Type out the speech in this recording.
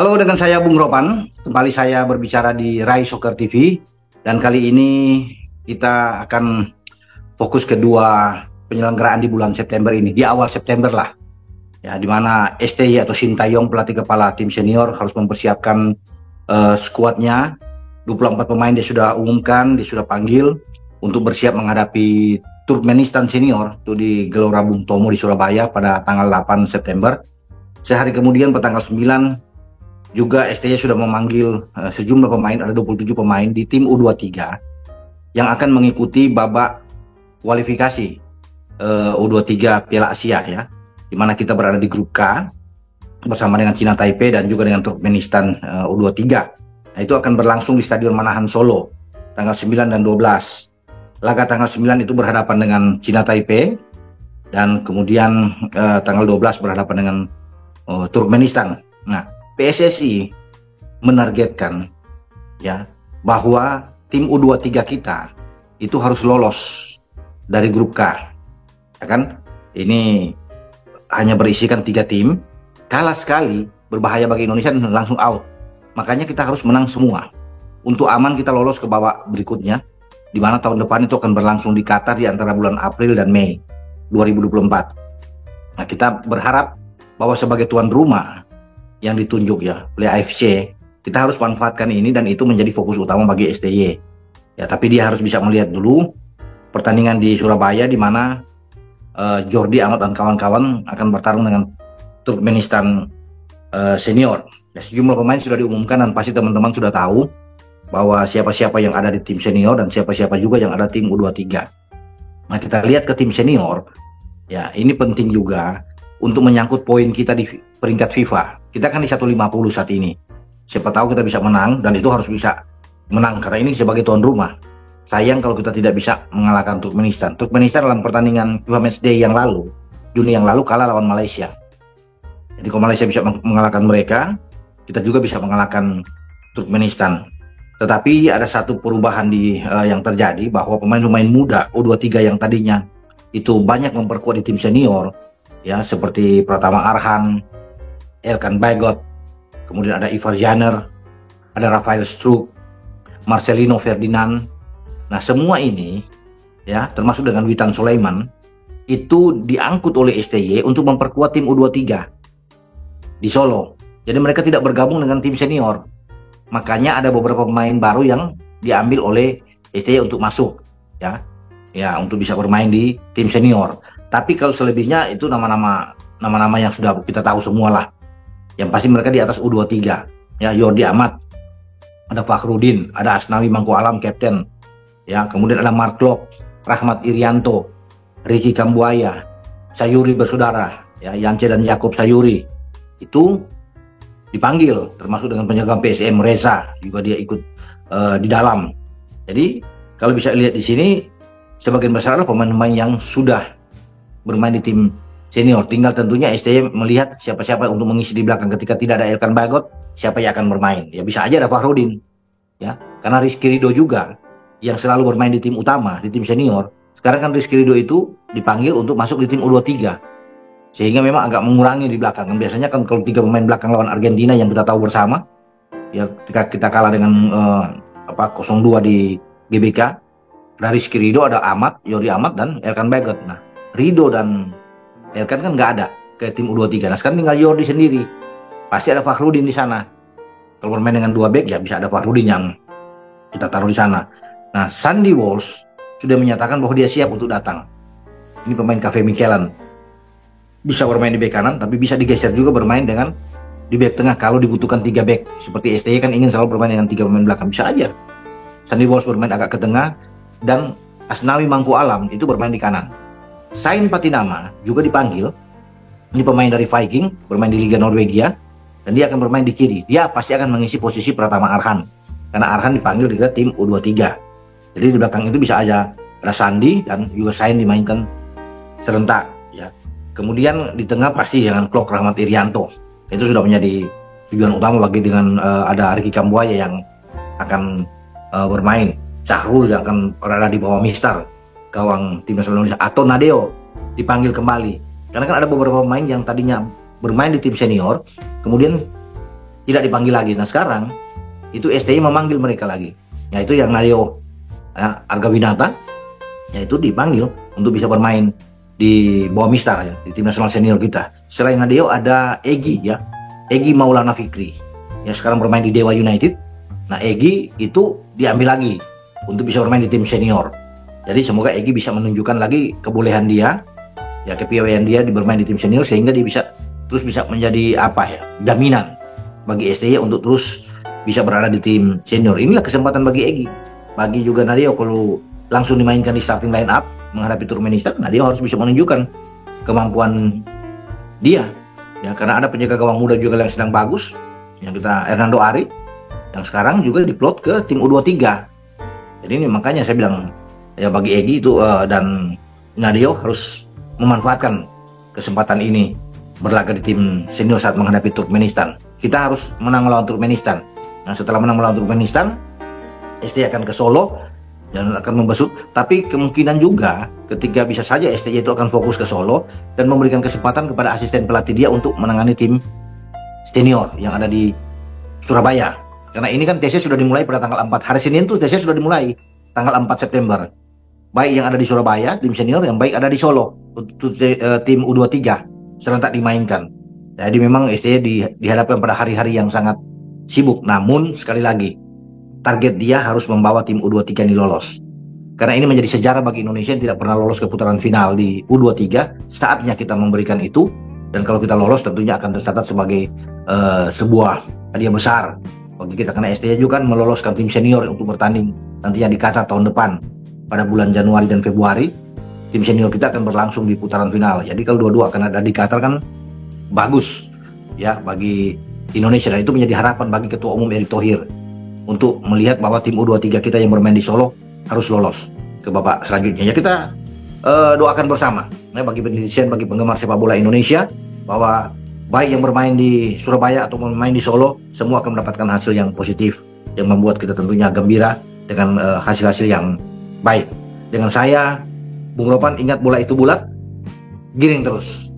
Halo, dengan saya Bung Ropan. Kembali saya berbicara di Rai Soccer TV. Dan kali ini kita akan fokus kedua penyelenggaraan di bulan September ini, di awal September lah. Ya, di mana STY atau Sintayong, pelatih kepala tim senior, harus mempersiapkan skuadnya. 24 pemain dia sudah umumkan, dia sudah panggil untuk bersiap menghadapi Turkmenistan senior itu di Gelora Bung Tomo di Surabaya pada tanggal 8 September. Sehari kemudian pada tanggal 9 juga STY sudah memanggil sejumlah pemain, ada 27 pemain di tim U23 yang akan mengikuti babak kualifikasi U23 Piala Asia ya, di mana kita berada di grup K bersama dengan Cina Taipei dan juga dengan Turkmenistan U23. Nah, itu akan berlangsung di Stadion Manahan Solo tanggal 9 dan 12. Laga tanggal 9 itu berhadapan dengan Cina Taipei dan kemudian tanggal 12 berhadapan dengan Turkmenistan. Nah, PSSI menargetkan ya bahwa tim U23 kita itu harus lolos dari grup K. Ya kan? Ini hanya berisikan 3 tim. Kalah sekali berbahaya bagi Indonesia dan langsung out. Makanya kita harus menang semua. Untuk aman kita lolos ke babak berikutnya, di mana tahun depan itu akan berlangsung di Qatar di antara bulan April dan Mei 2024. Nah, kita berharap bahwa sebagai tuan rumah yang ditunjuk ya oleh AFC, kita harus manfaatkan ini dan itu menjadi fokus utama bagi STY. Ya, tapi dia harus bisa melihat dulu pertandingan di Surabaya di mana Jordi Amat dan kawan-kawan akan bertarung dengan Turkmenistan senior. Ya, sejumlah pemain sudah diumumkan dan pasti teman-teman sudah tahu bahwa siapa-siapa yang ada di tim senior dan siapa-siapa juga yang ada tim U23. Nah, kita lihat ke tim senior. Ya, ini penting juga untuk menyangkut poin kita di peringkat FIFA. Kita kan di 150 saat ini. Siapa tahu kita bisa menang dan itu harus bisa menang karena ini sebagai tuan rumah. Sayang kalau kita tidak bisa mengalahkan Turkmenistan. Turkmenistan dalam pertandingan FIFA Matchday yang lalu, Juni yang lalu kalah lawan Malaysia. Jadi kalau Malaysia bisa mengalahkan mereka, kita juga bisa mengalahkan Turkmenistan. Tetapi ada satu perubahan yang terjadi bahwa pemain-pemain muda U23 yang tadinya itu banyak memperkuat di tim senior, ya seperti Pratama Arhan, Elkan Bagot, kemudian ada Ivar Janer, ada Rafael Struik, Marcelino Ferdinand. Nah, semua ini ya termasuk dengan Witan Sulaiman itu diangkut oleh STY untuk memperkuat tim U23 di Solo. Jadi mereka tidak bergabung dengan tim senior. Makanya ada beberapa pemain baru yang diambil oleh STY untuk masuk ya. Ya, untuk bisa bermain di tim senior. Tapi kalau selebihnya itu nama-nama yang sudah kita tahu semua lah. Yang pasti mereka di atas U23. Ya, Jordi Amat, ada Fakhrudin, ada Asnawi Mangku Alam, Kapten. Ya, kemudian ada Mark Klok, Rahmat Irianto, Ricky Kambuaya, Sayuri bersaudara, ya, Yance dan Yakob Sayuri. Itu dipanggil, termasuk dengan penjaga PSM Reza, juga dia ikut di dalam. Jadi, kalau bisa lihat di sini, sebagian besar adalah pemain-pemain yang sudah bermain di tim senior. Tinggal tentunya STY melihat siapa-siapa untuk mengisi di belakang ketika tidak ada Elkan Bagot, siapa yang akan bermain. Ya bisa aja ada Fakhrudin. Ya, karena Rizky Ridho juga yang selalu bermain di tim utama, di tim senior. Sekarang kan Rizky Ridho itu dipanggil untuk masuk di tim U23. Sehingga memang agak mengurangi di belakang. Kan biasanya kan kalau 3 pemain belakang lawan Argentina yang kita tahu bersama, ya ketika kita kalah dengan 0-2 di GBK, dari Rizky Ridho ada Amat, Jordi Amat dan Elkan Bagot. Nah, Ridho dan Elkan kan nggak ada ke tim U23. Nah, sekarang tinggal Jordi sendiri. Pasti ada Fakhrudin di sana. Kalau bermain dengan 2 back ya bisa ada Fakhrudin yang kita taruh di sana. Nah, Sandy Walsh sudah menyatakan bahwa dia siap untuk datang. Ini pemain Cafe Michelin. Bisa bermain di bek kanan, tapi bisa digeser juga bermain dengan di bek tengah kalau dibutuhkan 3 back. Seperti STY kan ingin selalu bermain dengan 3 pemain belakang. Bisa aja. Sandy Walsh bermain agak ke tengah dan Asnawi Mangku Alam itu bermain di kanan. Sain Patinama juga dipanggil. Ini pemain dari Viking, bermain di Liga Norwegia, dan dia akan bermain di kiri. Dia pasti akan mengisi posisi Pratama Arhan, karena Arhan dipanggil ke tim U23. Jadi di belakang itu bisa aja ada Sandi dan juga Sain dimainkan serentak. Ya. Kemudian di tengah pasti dengan Klok, Rahmat Irianto. Itu sudah menjadi tujuan utama bagi dengan ada Ricky Kambuaya yang akan bermain. Sahrul yang akan berada di bawah Mister, gawang timnas Indonesia, atau Nadeo dipanggil kembali. Karena kan ada beberapa pemain yang tadinya bermain di tim senior, kemudian tidak dipanggil lagi. Nah sekarang itu STY memanggil mereka lagi, yaitu yang Nadeo Argawinata, yaitu dipanggil untuk bisa bermain di bawah Mistar ya, di tim nasional senior kita. Selain Nadeo ada Egy ya, Egy Maulana Fikri yang sekarang bermain di Dewa United. Nah Egy itu diambil lagi untuk bisa bermain di tim senior. Jadi semoga Egy bisa menunjukkan lagi kebolehan dia, ya kepiawaian dia di bermain di tim senior, sehingga dia bisa terus bisa menjadi apa ya, jaminan bagi STY untuk terus bisa berada di tim senior. Inilah kesempatan bagi Egy, bagi juga Nadeo. Kalau langsung dimainkan di starting line up menghadapi Turkmenistan, Nadeo harus bisa menunjukkan kemampuan dia ya, karena ada penjaga gawang muda juga yang sedang bagus, yang kita Hernando Ari, yang sekarang juga diplot ke tim U23. Jadi ini makanya saya bilang ya, bagi Egy itu dan Nadeo harus memanfaatkan kesempatan ini berlaga di tim senior saat menghadapi Turkmenistan. Kita harus menang melawan Turkmenistan. Nah setelah menang melawan Turkmenistan, STY akan ke Solo dan akan membesut. Tapi kemungkinan juga ketika bisa saja STY itu akan fokus ke Solo dan memberikan kesempatan kepada asisten pelatih dia untuk menangani tim senior yang ada di Surabaya. Karena ini kan tesnya sudah dimulai pada tanggal 4. Hari Senin tuh tesnya sudah dimulai tanggal 4 September. Baik yang ada di Surabaya, tim senior, yang baik ada di Solo, untuk tim U23 serentak dimainkan. Jadi memang STY dihadapkan pada hari-hari yang sangat sibuk. Namun sekali lagi, target dia harus membawa tim U23 ini lolos. Karena ini menjadi sejarah bagi Indonesia yang tidak pernah lolos ke putaran final di U23. Saatnya kita memberikan itu. Dan kalau kita lolos tentunya akan tercatat sebagai sebuah hadiah besar bagi kita. Karena STY juga kan meloloskan tim senior untuk bertanding nantinya di Qatar tahun depan. Pada bulan Januari dan Februari, tim senior kita akan berlangsung di putaran final. Jadi kalau dua-dua akan ada di Qatar kan bagus ya bagi Indonesia. Dan itu menjadi harapan bagi Ketua Umum Erick Thohir untuk melihat bahwa tim U23 kita yang bermain di Solo harus lolos ke babak selanjutnya. Ya kita doakan bersama ya, bagi penelitian, bagi penggemar sepak bola Indonesia, bahwa baik yang bermain di Surabaya atau bermain di Solo, semua akan mendapatkan hasil yang positif yang membuat kita tentunya gembira dengan hasil-hasil yang baik. Dengan saya, Bung Ropan, ingat bola itu bulat, giring terus.